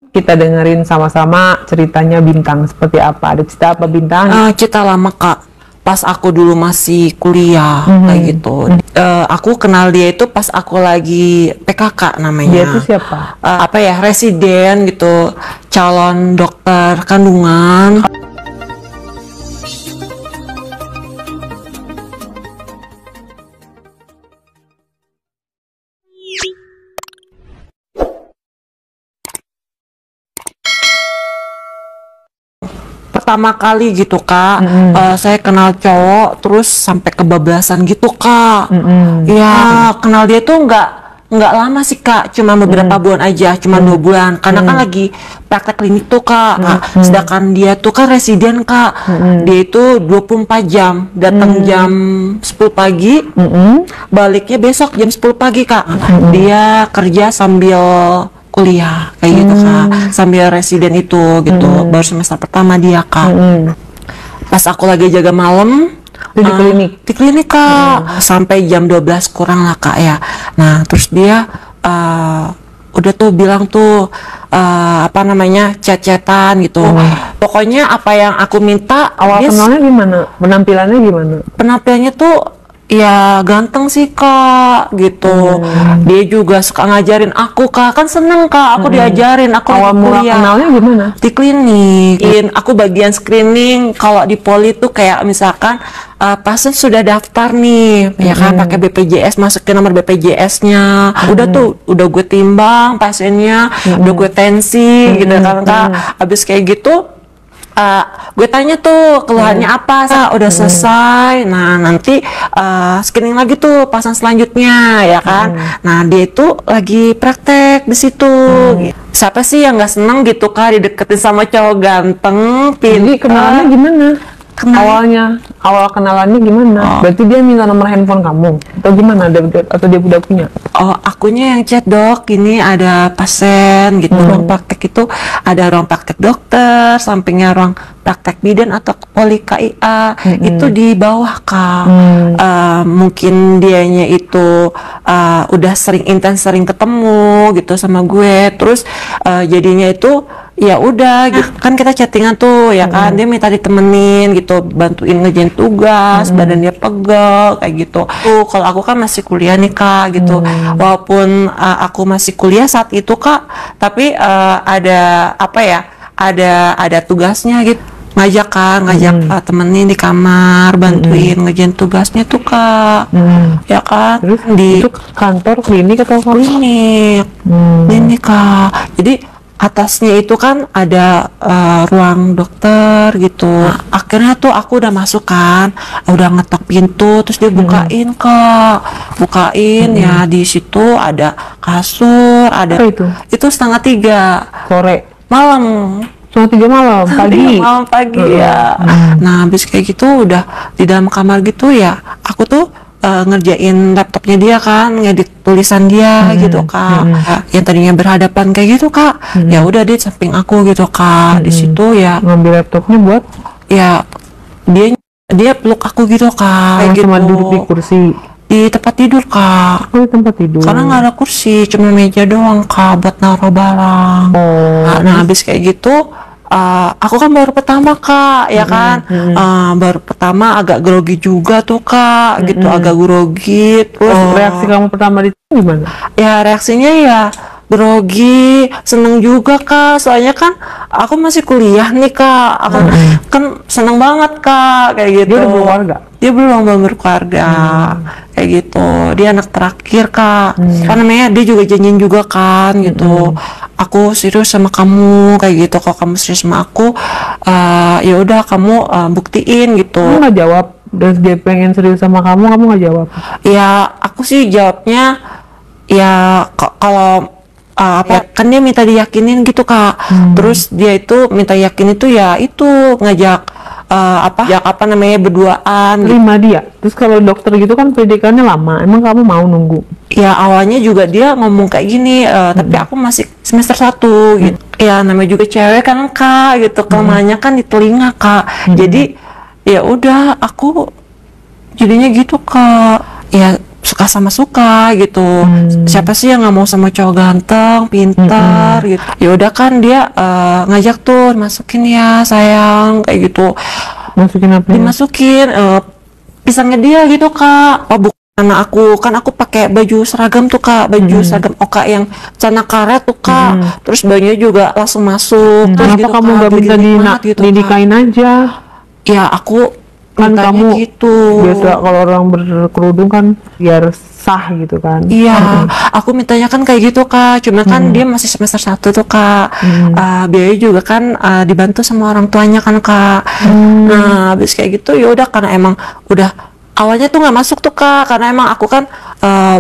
Kita dengerin sama-sama ceritanya Bintang seperti apa. Ada cerita apa Bintang? Cerita lama Kak, pas aku dulu masih kuliah kayak gitu. Aku kenal dia itu pas aku lagi PKK namanya. Dia itu siapa? Apa ya, residen gitu, calon dokter kandungan. Pertama kali gitu Kak, saya kenal cowok terus sampai kebablasan gitu Kak. Ya kenal dia tuh nggak lama sih Kak, cuma beberapa bulan aja, cuma 2 bulan. Karena kan lagi praktek klinik tuh Kak. Nah, sedangkan dia tuh kan residen Kak. Dia itu 24 jam, datang jam 10 pagi, baliknya besok jam 10 pagi Kak. Dia kerja sambil kuliah kayak gitu Kak, sambil residen itu gitu. Baru semester pertama dia Kak. Pas aku lagi jaga malam di klinik Kak, sampai jam 12 kurang lah Kak ya. Nah terus dia udah tuh bilang tuh apa namanya, chat-chatan gitu. Pokoknya apa yang aku minta. Awal kenalnya gimana? Penampilannya gimana? Penampilannya tuh ya ganteng sih Kak gitu. Dia juga suka ngajarin aku Kak, kan seneng Kak aku diajarin. Aku awal mula kenalnya gimana? Di klinik. Aku bagian screening. Kalau di poli tuh kayak misalkan pasien sudah daftar nih ya kan, pakai BPJS, masukin nomor BPJS-nya. Udah tuh, udah gue timbang pasiennya, udah gue tensi gitu kan Kak. Abis kayak gitu gue tanya tuh keluhannya apa, udah selesai. Nah nanti screening lagi tuh pasang selanjutnya ya kan. Nah dia itu lagi praktek di situ. Siapa sih yang nggak seneng gitu Kak dideketin sama cowok ganteng, Jadi kenalannya gimana? Awal kenalannya gimana? Berarti dia minta nomor handphone kamu atau gimana? Atau dia udah punya? Oh, akunya yang chat, Dok, ini ada pasien gitu. Ruang praktek itu ada ruang praktek dokter, sampingnya ruang praktek bidan atau poli KIA. Itu di bawah Kak. Mungkin dianya itu udah intens sering ketemu gitu sama gue. Terus jadinya itu ya udah gitu. Kan kita chattingan tuh ya kan, dia minta ditemenin gitu, bantuin ngerjain tugas, badan dia pegel kayak gitu. Kalau aku kan masih kuliah nih Kak gitu. Walaupun aku masih kuliah saat itu Kak, tapi ada apa ya, ada tugasnya gitu. Ngajak temenin di kamar, bantuin ngerjain tugasnya tuh Kak. Ya kan. Terus di itu kantor klinik atau klinik. Ini Kak. Jadi atasnya itu kan ada ruang dokter gitu. Akhirnya tuh aku udah masuk kan, udah ngetok pintu, terus dia bukain Kak, ya di situ ada kasur, ada. Apa itu? Itu 2:30 sore, malam. 2:30 malam, pagi ya. Nah habis kayak gitu udah di dalam kamar gitu ya, aku tuh ngerjain laptopnya dia kan, ngedit tulisan dia gitu Kak. Yang tadinya berhadapan kayak gitu Kak, ya udah di samping aku gitu Kak. Di situ ya ngambil laptopnya buat ya dia peluk aku gitu Kak. Kayak gitu. Cuma duduk di kursi di tempat tidur Kak. di tempat tidur. Karena nggak ada kursi, cuma meja doang Kak buat naruh barang. Nah habis kayak gitu aku kan baru pertama Kak, ya kan. Baru pertama agak grogi juga tuh Kak, gitu, agak grogi. Terus reaksi kamu pertama di gimana? Ya reaksinya ya grogi, seneng juga Kak, soalnya kan aku masih kuliah nih Kak. Aku kan seneng banget Kak, kayak gitu. Dia udah berkeluarga? Dia belum berkeluarga, kayak gitu. Dia anak terakhir Kak. Kan namanya dia juga janjiin juga kan gitu. Aku serius sama kamu kayak gitu. Kalau kamu serius sama aku, ya udah kamu buktiin gitu. Kamu nggak jawab? Dan dia pengen serius sama kamu nggak jawab? Ya aku sih jawabnya ya kalau kan dia minta diyakinin gitu Kak. Terus dia itu minta yakin itu ya itu ngajak apa namanya berduaan. Terima dia. Terus kalau dokter gitu kan pendidikannya lama. Emang kamu mau nunggu? Ya awalnya juga dia ngomong kayak gini, tapi aku masih semester 1 gitu. Ya namanya juga cewek kan Kak gitu, kelemahannya kan di telinga Kak. Jadi ya udah aku jadinya gitu Kak. Ya suka sama suka gitu. Siapa sih yang nggak mau sama cowok ganteng, pintar gitu. Ya udah kan dia ngajak tuh masukin ya sayang kayak gitu. Masukin apa? Dimasukin pisangnya dia gitu kak. Oh bukan, karena aku kan aku pakai baju seragam tuh kak, baju seragam Oka yang celana karet tuh kak. Terus bajunya juga langsung masuk. Terus Kenapa gitu, kamu Kak, nggak minta begini-banget gitu, Kak. dinikahin aja? Ya aku Kan mintanya kamu gitu. biasa kalau orang berkerudung kan biar sah gitu kan? Iya, aku mintanya kan kayak gitu kak. Cuma kan dia masih semester 1 tuh kak. Biaya juga kan dibantu sama orang tuanya kan kak. Nah, habis kayak gitu ya udah karena emang udah awalnya tuh nggak masuk tuh kak. Karena emang aku kan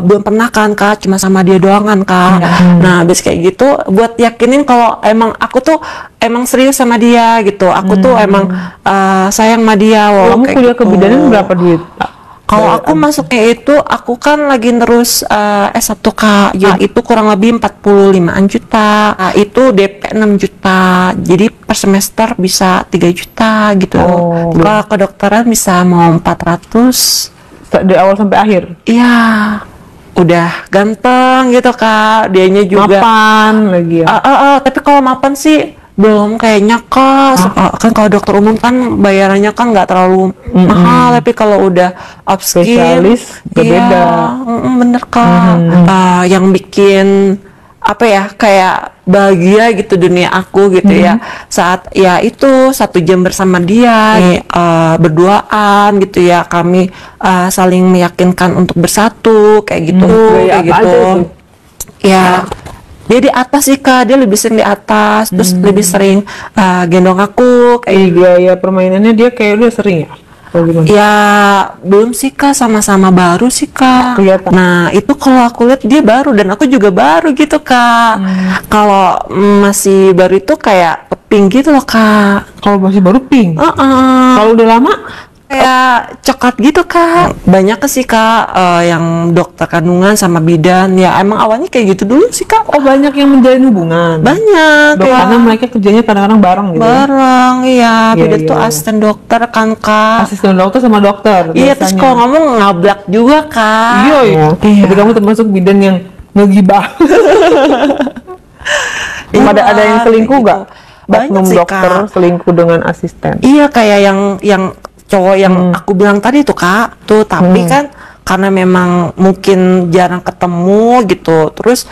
belum pernah kan kak, cuma sama dia doang kan kak. Nah, habis kayak gitu buat yakinin kalau emang aku tuh emang serius sama dia gitu. Aku tuh emang sayang sama dia. Kamu kayak kuliah gitu. kebidanan berapa duit? Kalau aku masuknya itu, aku kan lagi terus S1 kak, jadi itu kurang lebih 45-an juta, itu DP 6 juta, jadi per semester bisa 3 juta gitu. Kalau kedokteran bisa mau 400. Dari awal sampai akhir? Iya, udah ganteng gitu kak, dianya juga. Mapan lagi ya? Tapi kalau mapan sih belum kayaknya kak. Kan kalau dokter umum kan bayarannya kan nggak terlalu mahal, tapi kalau udah upskill Spesialis beda. Bener kak. Yang bikin apa ya kayak bahagia gitu dunia aku gitu ya saat ya itu 1 jam bersama dia berduaan gitu ya, kami saling meyakinkan untuk bersatu kayak gitu kayak gitu ya. Dia di atas sih kak, dia lebih sering di atas, terus lebih sering gendong aku kayak Gaya permainannya dia kayak udah sering ya? Atau gimana? ya belum sih kak, sama-sama baru sih kak. Kelihatan. Nah itu kalau aku lihat dia baru dan aku juga baru gitu kak. Kalau masih baru itu kayak pink gitu loh kak. Kalau masih baru pink? Kalau udah lama? Kayak coklat gitu kak. Banyak sih kak yang dokter kandungan sama bidan ya emang awalnya kayak gitu dulu sih kak. Oh banyak yang menjalin hubungan? Banyak Dok, ya. karena mereka kerjanya kadang-kadang bareng gitu ya? Bareng iya, beda iya, tuh iya. asisten dokter kan kak. Asisten dokter sama dokter Iya, terus biasanya. kalau ngomong ngablak juga kak. Iya. Tapi kamu termasuk bidan yang ngegibah. Ada yang selingkuh gitu. nggak? Banyak Oknum sih, dokter Kak. selingkuh dengan asisten? Iya kayak yang cowok yang aku bilang tadi tuh kak tuh, tapi kan karena memang mungkin jarang ketemu gitu, terus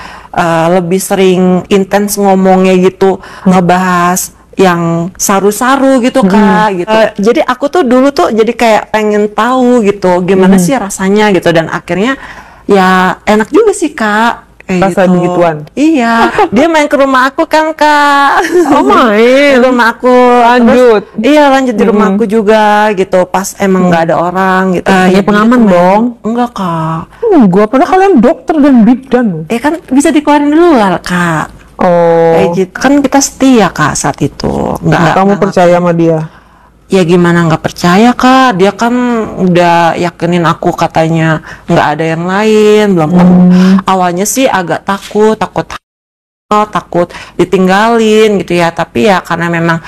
lebih sering intens ngomongnya gitu, ngebahas yang saru-saru gitu kak gitu. Jadi aku tuh dulu tuh jadi kayak pengen tahu gitu gimana sih rasanya gitu, dan akhirnya ya enak juga sih kak. Kayak Rasa gitu. begituan? Iya, dia main ke rumah aku kan kak. Oh main? Ke rumah aku. Lanjut? Terus, iya lanjut di rumah aku juga gitu. Pas emang nggak ada orang gitu. Ya pengaman dong? Enggak kak. Gua padahal kalian dokter dan bidan. Kan bisa dikeluarin dulu lah kak. Oh, Kayak gitu. Kan kita setia kak saat itu. kamu percaya sama dia? Ya gimana nggak percaya kak, dia kan udah yakinin aku katanya nggak ada yang lain, belum tahu. Awalnya sih agak takut ditinggalin gitu ya, tapi ya karena memang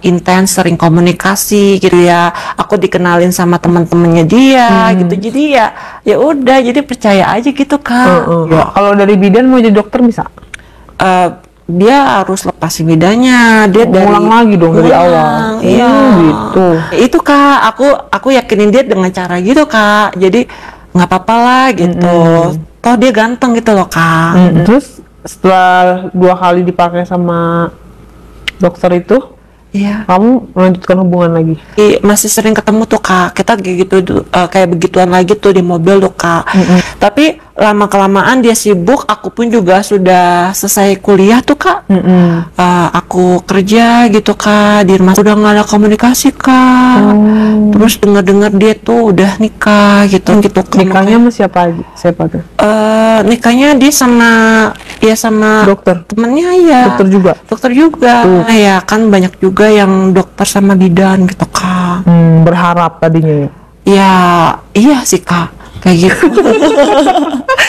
intens sering komunikasi gitu ya, aku dikenalin sama teman-temannya dia gitu, jadi ya udah jadi percaya aja gitu kak. Ya, kalau dari bidan mau jadi dokter bisa? Dia harus lepasin bidannya, dia dari Ulang lagi dong dari awal. Iya Gitu. itu kak, aku yakinin dia dengan cara gitu kak, jadi nggak apa-apa lah gitu. Toh dia ganteng gitu loh kak. Terus setelah 2 kali dipakai sama dokter itu, Iya. kamu melanjutkan hubungan lagi? Masih sering ketemu tuh kak, kita kayak gitu kayak begituan lagi tuh di mobil tuh kak. Tapi lama kelamaan dia sibuk, aku pun juga sudah selesai kuliah tuh kak. Aku kerja gitu kak di rumah, udah nggak ada komunikasi kak. Terus dengar dia tuh udah nikah gitu Kak. Nikahnya sama siapa aja? Siapa tuh? Nikahnya dia sama Dokter? temennya ya. Dokter juga. Nah, ya kan banyak juga yang dokter sama bidan gitu kak. Berharap tadinya ya? Ya iya sih kak, kayak gitu.